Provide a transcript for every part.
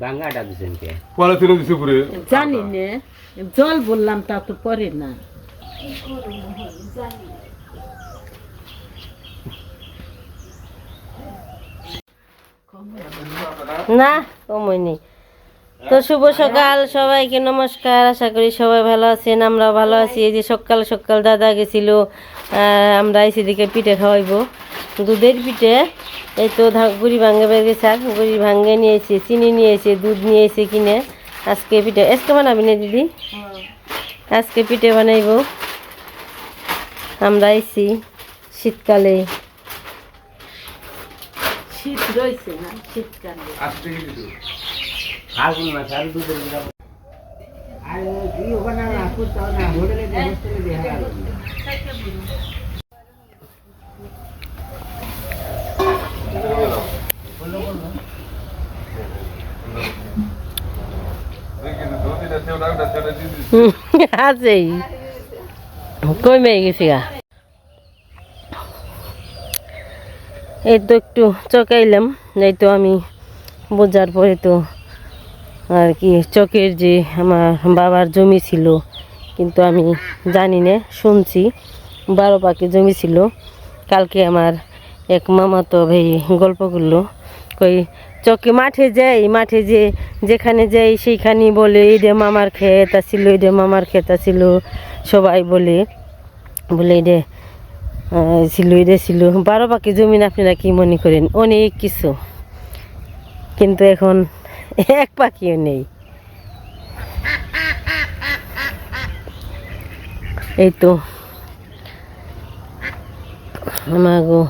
বাঙ্গাটা দিছেন কে পরে তুলে দিছে পুরে জানি না জল বললাম তা তো পরে না না কমই নেই। তো শুভ সকাল সবাইকে নমস্কার, আশা করি সবাই ভালো আছেন, আমরাও ভালো আছি। এই যে সকাল সকাল দাদা গেছিল, আমরা এসে দিকে পিঠে খাওয়াইবো, দুধের পিঠে। এই তো গুড়ি ভাঙ্গে বের গেছে, আর গুড়ি ভাঙ্গে নিয়ে এসে চিনি নিয়ে এসে দুধ নিয়ে এসে কিনে আজকে পিঠে আজকে বানাবি না দিদি? আজকে পিঠে বানাইব। আমরা এসি শীতকালে, শীত রয়েছে না শীতকালে আজকে কি দিছো ফাল্গুন মাস আর দুধের গুঁড়া আর কি ওখানে না করতাও না হোটেলে হোস্টেলে দেখা গেল আছেই কমে গেছি গা। এই তো একটু চকাইলাম, এই তো আমি বোঝার পরে তো আর কি চকের যে আমার বাবার জমি ছিল, কিন্তু আমি জানি না, শুনছি 12 পাকে জমি ছিল। কালকে আমার এক মামা তো ভাই গল্প করলো, কই চকে মাঠে যাই, মাঠে যেখানে যাই সেইখানেই বলে এইটা মামার ক্ষেত আছিল, এইটা মামার ক্ষেত আছিল, সবাই বলে এইটা ছিল, এটা ছিল। 12 পাকে জমিন আপনারা কি মনে করেন? অনেক কিছু, কিন্তু এখন এক পাখিও নেই। এই তো আমাগো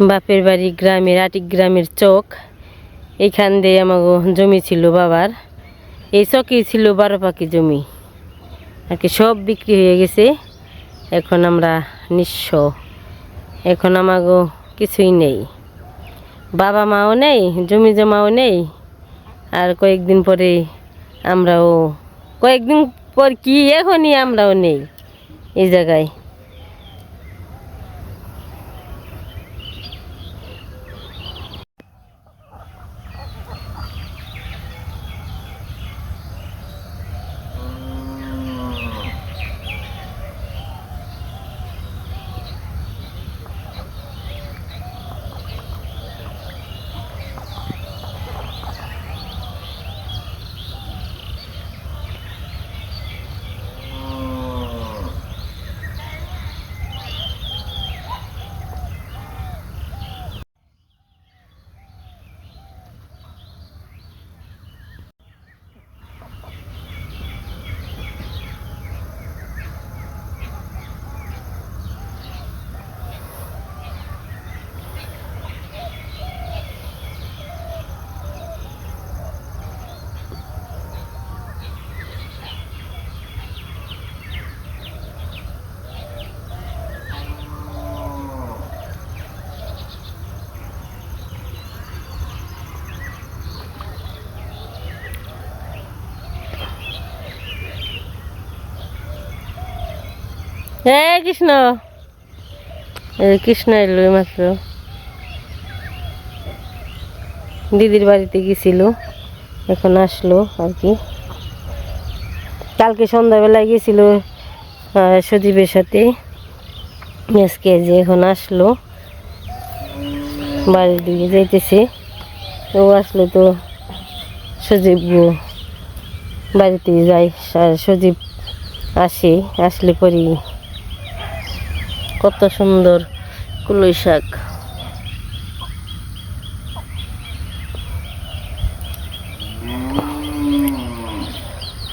বাপের বাড়ি গ্রামের আটিক গ্রামের চক, এইখান দিয়ে আমাগো জমি ছিল বাবার। এই চকেই ছিল 12 পাখি জমি, আর কি সব বিক্রি হয়ে গেছে। এখন আমরা নিঃস্ব, এখন আমাগো কিছুই নেই, বাবা মাও নেই, জমি জমাও নেই। আর কয়েকদিন পরে আমরাও, কয়েকদিন পর কি এখনই আমরাও নেই এই জায়গায়। হ্যাঁ কৃষ্ণ, কৃষ্ণ এলো মাত্র, দিদির বাড়িতে গেছিল, এখন আসলো আর কি। কালকে সন্ধ্যাবেলায় গেছিল সজীবের সাথে, আজকে যে এখন আসলো বাড়ির দিকে যাইতেছে। ও আসলে তো সজীব বাড়িতে যায়, সজীব আসলে পরে কত সুন্দর কুলই শাক,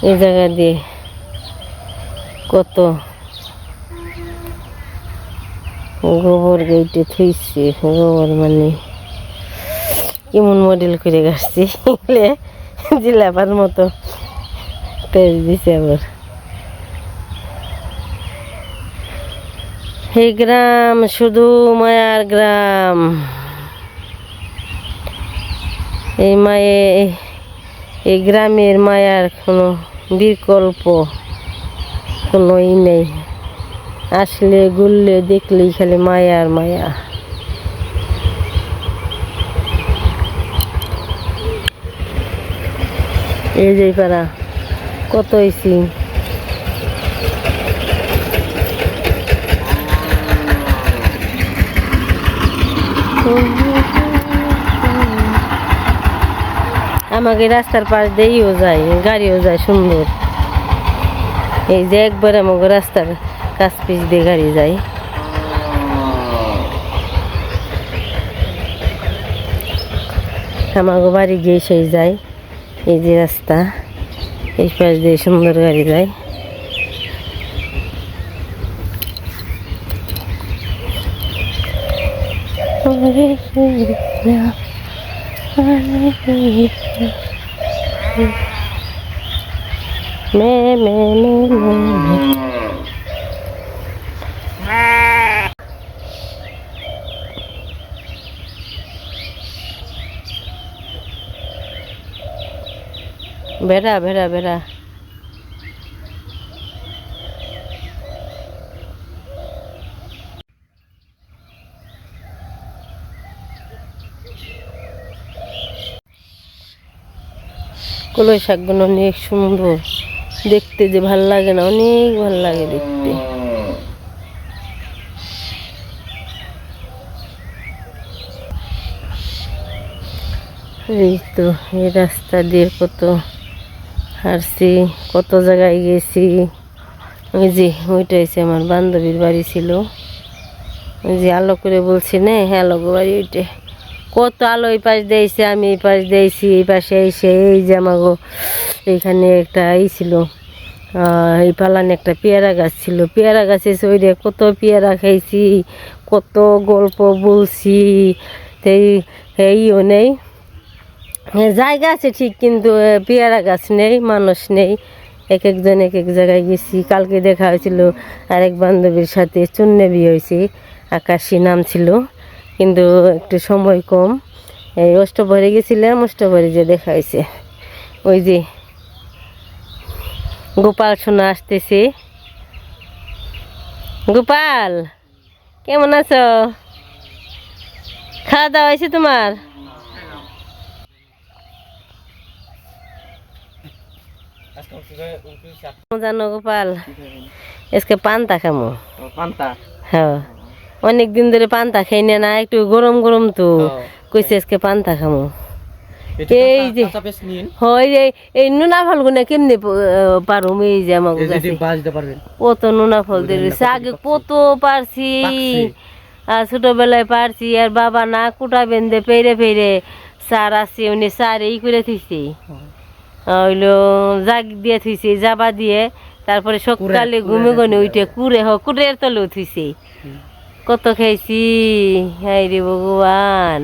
এই জায়গা দিয়ে কত গোবর গেটে থইছে, গোবর মানে কেমন মডেল করে গাছছি, জিলাপার মতো তেল দিছে আবার। এই গ্রাম শুধু মায়ার গ্রাম, এই মায়ে, এই গ্রামের মায়ার কোনো বিকল্প কোনোই নেই। আসলে ঘুরলে দেখলেই খালি মায়া আর মায়া। এই যে পারা কত হয়েছি আমাকে রাস্তার পাশ দিয়েও যায় গাড়িও যায় সুন্দর এই যে একবার আমাকে রাস্তার কাছ পিছ দিয়ে গাড়ি যায় আমাকে বাড়ি গিয়ে সেই যায় এই যে রাস্তা এই পাশ দিয়ে সুন্দর গাড়ি যায় মে মে মে মে বেড়া বেড়া বেড়া কলই শাকগুলো অনেক সুন্দর দেখতে যে ভাল লাগে না অনেক ভাল লাগে দেখতে এই তো এই রাস্তা দিয়ে কত হাঁটছি কত জায়গায় গেছি ওই যে ওইটা হচ্ছে আমার বান্ধবীর বাড়ি ছিল ওই যে আলো করে বলছি না হ্যাঁ আলো বাড়ি ওইটা কত আলো এই পাশ দিয়েছে আমি এই পাশ দিয়েছি এই পাশে এসে এই যে আমাগো এইখানে একটা ছিল এই পালানে একটা পেয়ারা গাছ ছিল পেয়ারা গাছে ওইটা কত পেয়ারা খাইছি কত গল্প বলছি এইও নেই জায়গা আছে ঠিক কিন্তু পেয়ারা গাছ নেই মানুষ নেই এক একজন এক এক জায়গায় গেছি কালকে দেখা হয়েছিল আরেক বান্ধবীর সাথে চুন্নে বিয়ে হয়েছে আকাশী নাম ছিল কিন্তু একটু সময় কম এই অষ্টভরে গেছিলাম অষ্টভরে যে দেখা হয়েছে ওই যে গোপাল সোনা আসতেছে গোপাল কেমন আছো খাওয়া দাওয়া হয়েছে তোমার জানো গোপাল আজকে পান্তা খামো পান্তা হ্যাঁ অনেক দিন ধরে পান্তা খাই না একটু গরম গরম তো কইছে আজকে পান্তা খামো এই যে হয় যে এই নুনা ফল গুনা কেমনে পারো এই যে আমাকে কত নুনা ফল দিয়েছে আগে কত পারছি আর ছোটবেলায় পারছি আর বাবা না কুটা বেঁধে পেরে পেরে সার আছে উনি সার এই করে থুইছে হইলো জাগ দিয়ে থুইছে জাবা দিয়ে তারপরে সকালে ঘুমে গনে উঠে কুড়ের তলে থুইছে কত খাইছি হাই রে ভগবান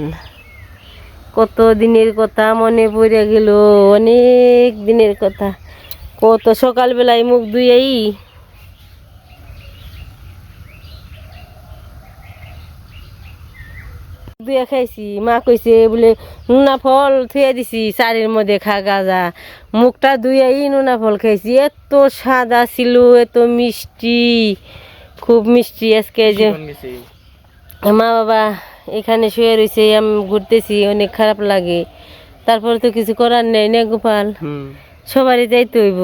কত দিনের কথা মনে পড়ে গেল অনেক দিনের কথা কত সকালবেলায় মুখ ধুয়েই দুয়া খাইছি মা কইছে বলে নুনা ফল থুয়ে দিছি চারের মধ্যে খা গাজা মুখটা ধুয়েই নুনা ফল খাইছি এত সাদা ছিল এত মিষ্টি খুব মিষ্টি আজকে যে মা বাবা এখানে শুয়ে রয়েছে আমি ঘুরতেছি অনেক খারাপ লাগে তারপরে তো কিছু করার নেই না গোপাল সবারই যাইতে হইব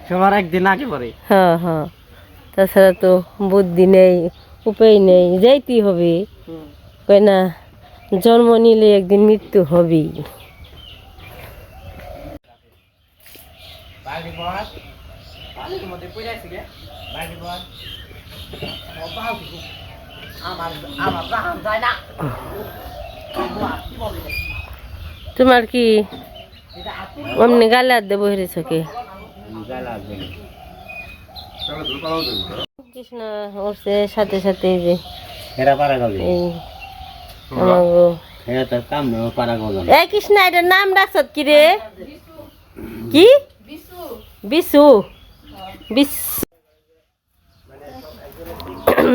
সবার একদিন আগে পরে হ্যাঁ হ্যাঁ তাছাড়া তো বুদ্ধি নেই উপায় নেই যাইতেই হবে কই না জন্ম নিলে একদিন মৃত্যু হবেই তোমার কি অমনি গালে হাত দেবো হেরেছ কি কৃষ্ণ উঠছে সাথে সাথে এই যে এই এই কৃষ্ণ এটার নাম রাখছত কি রে কি বিশু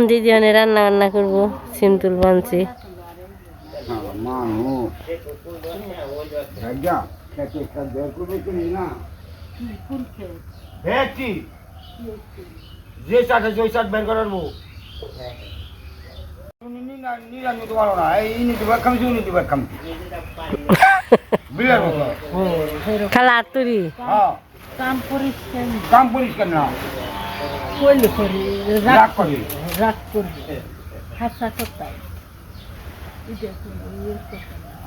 দিদি অনেক রান্না বান্না করবো সিমতুল বানছি যে চাট আছে ওই চাট বের করার বউ বিলের মতো খালা আতুরি হ্যাঁ কাম পরিষ্কার কাম পরিষ্কার না করলে করে রাগ করে রাগ করবে হাসা কোথায়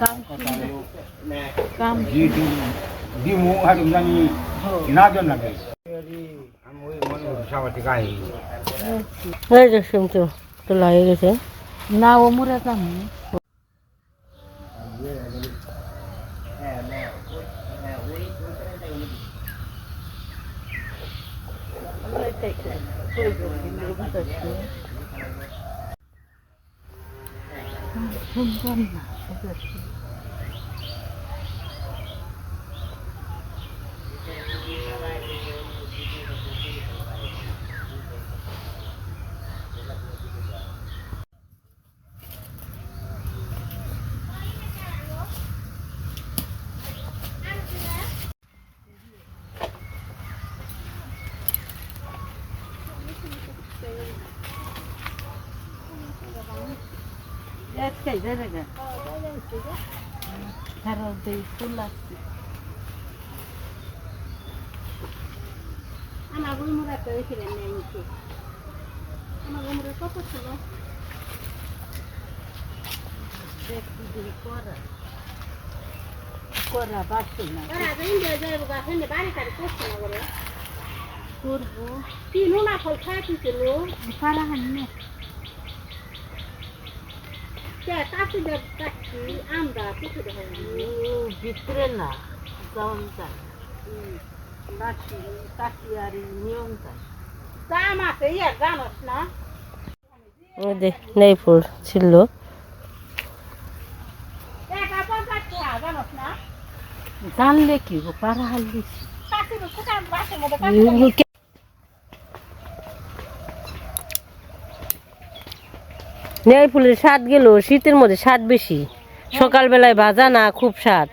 কাম করলে কাম দিমু হাতুম জানি না জন লাগে আমি ওই মনে করি সবার থেকে আই এই যে শুনতো তো লাগে গেছে না ও মরে যাবো করা বাসে না করবো পারা হানি ভিতরে না যাওয়ান যায় লাঠি কাটি আর নিয়ম যায় দাম আছে ইয়ার জানোস না ওই যে নেই ফুল ছিল জানলে কি গো পারা হাল দিছি নেই ফুলের স্বাদ গেল শীতের মধ্যে স্বাদ বেশি সকালবেলায় ভাজা না খুব স্বাদ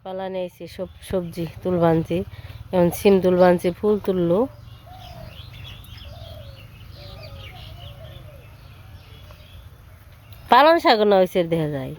পালা নিয়েছি সব সবজি তুল বানছি যেমন সিম তুল বানছি ফুল তুললো পালন শাক না হয়েছে দেখা যায়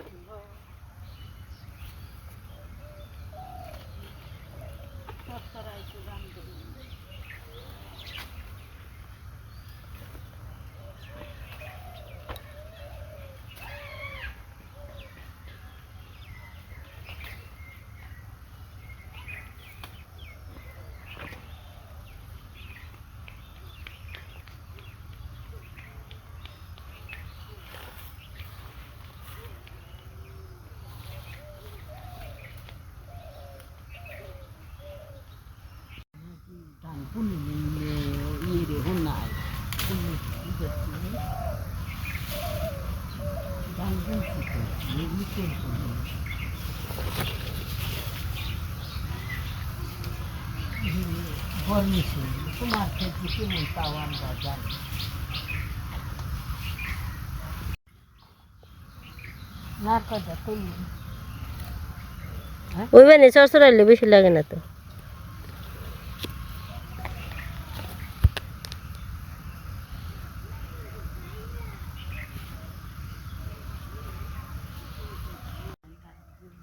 তোমার ক্ষেত্রে কেমন তাও আমরা জানি না কথা তুমি ওই মানে চরচরাইলে বেশি লাগে না তো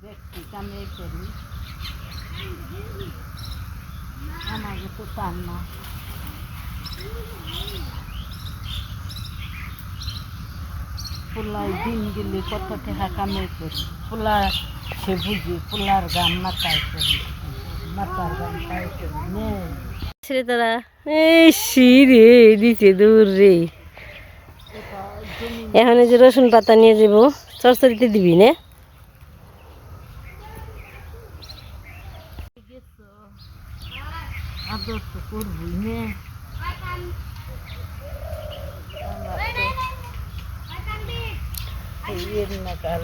ব্যক্তি কামে করি আমাকে তো পান না পোলায় দিন গেলে কত টাকা কামে করি পোলা সে বুঝি পোলার গান মাথায় করি মাথার গান তাই করি ছেড়ে তারা রে দিছে দূর রে এখন এই যে রসুন পাতা নিয়ে যাবো চরচরিতে দিবি না আদর তো করবই নে নাকাল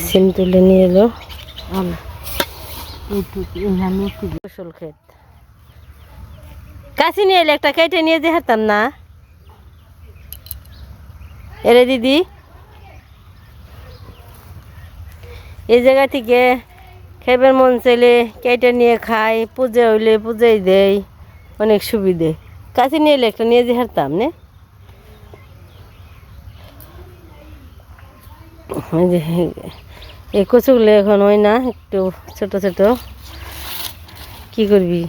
সিম তুলে নিয়ে এলো ফসল ক্ষেত কাছে নিয়ে এলে একটা কেটে নিয়ে যেতাম না এরে দিদি এই জায়গা থেকে খাইবার মন চাইলে কেটে নিয়ে খায়, পূজা হইলে পূজাই দেয়, অনেক সুবিধে। কাছে নিয়ে এলে একটা নিয়ে যে হারতাম নে। এই যে এই কচুগুলো এখন হয় না, একটু ছোট ছোট, কি করবি?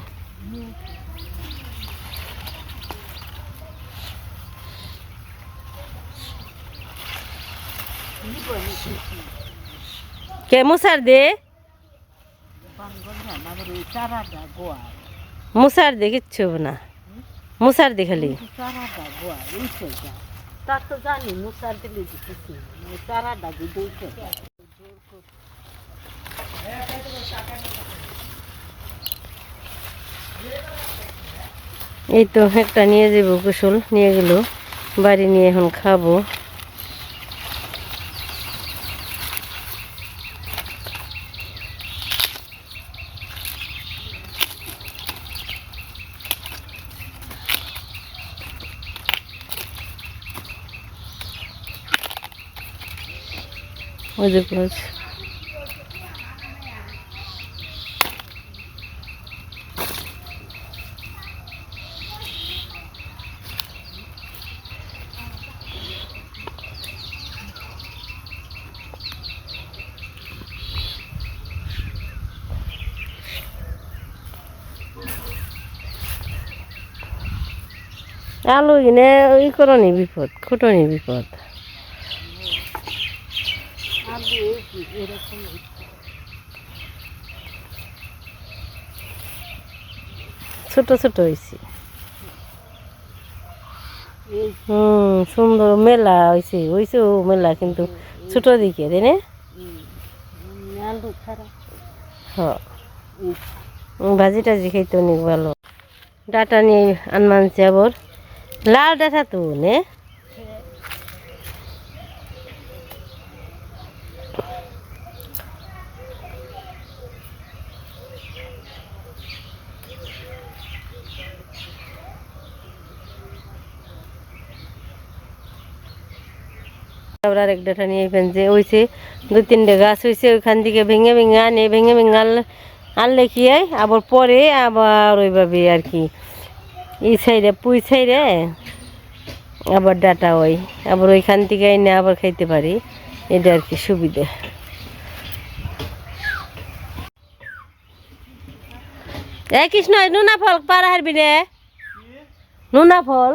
কে মুসার দে, চারাটা গোয়া, মুসার দে, কিচ্ছু হবে না, মুসার দে খালি। চারাটা গোয়া এই সেটা তা তো জানি মুসার দিলে দিতেছি, চারাটা দিতে এই তো একটা নিয়ে যাব, কুশল নিয়ে গেল বাড়ি নিয়ে, এখন খাবো। ওই যে করেছে। আলু কিনে ওই করনি বিপদ, খুটনি বিপদ। এরকম ছোট ছোট হয়েছে। সুন্দর মেলা হয়েছে, হয়েছে মেলা, কিন্তু ছোট দিকে তাই না? আলু খারাপ হ্যাঁ, ভাজি টাজি খাইতে অনেক ভালো। ডাটা নিয়ে আনমানছে আবার, লাল ডাটা তো নে। আবার আরেক ডাটা নিয়ে ফেলছে, হয়েছে 2-3টে গাছ হয়েছে, ওইখান থেকে ভেঙে ভেঙে আনে, ভেঙে ভেঙে আনলে কি হয় আবার পরে আবার ওইভাবে আর কি এই সাইডে পুই সাইডে আবার ডাটা হয়, আবার ওইখান থেকে এনে আবার খাইতে পারি, এটা আর কি সুবিধে। কৃষ্ণ নুনা ফল পারা হারবি রে, নুনা ফল,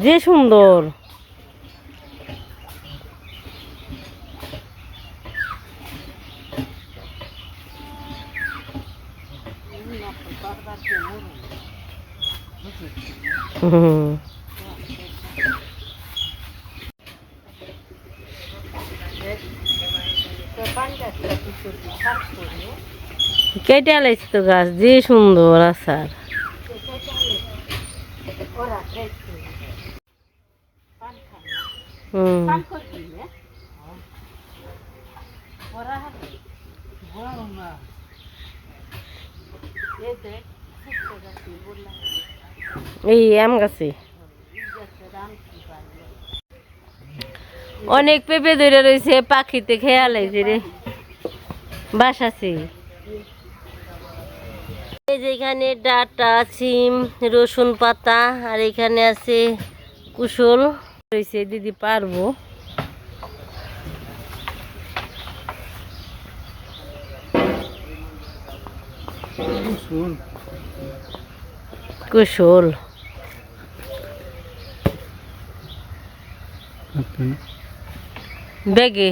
যে সুন্দর। কেটে আলাইছি তো গাছ, যে সুন্দর আচার। এই আম গাছে অনেক পেঁপে ধরে রয়েছে, পাখিতে খেয়াল হয়েছে রে, বাসাছে। এই যে এখানে ডাটা, সিম, রসুন পাতা, আর এখানে আছে কুশল রয়েছে, দিদি পারবো। কুশল ব্যাগে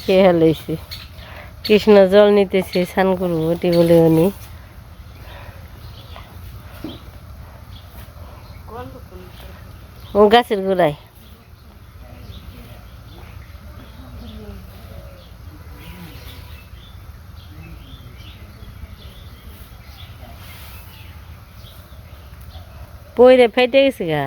খেয়াল হয়েছে। কৃষ্ণ জল নিতেছে, স্নান করবো ওটি বলে উনি। ও গাছের গোড়ায় পইরে ফেটে গেছে গা।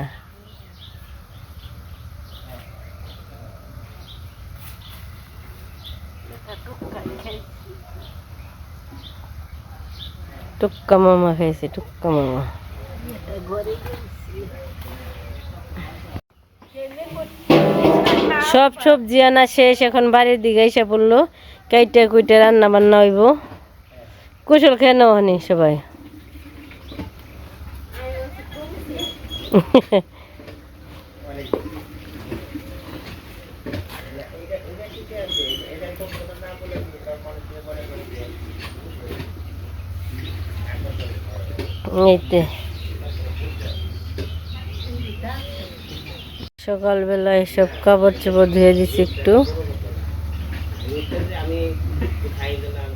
টুক্কা মামা খাইছে, টুক্কা মামা। সব সবজি আনা শেষ, এখন বাড়ির দিকে এসে পড়লো। কাইটা কুইটা রান্না বান্না হইব। কুশল খেয়ে নেওয়া নি সবাই। এইতে সকালবেলা এসব কাপড় চোপড় ধুয়ে দিচ্ছি একটু। আমি খাই দিলাম।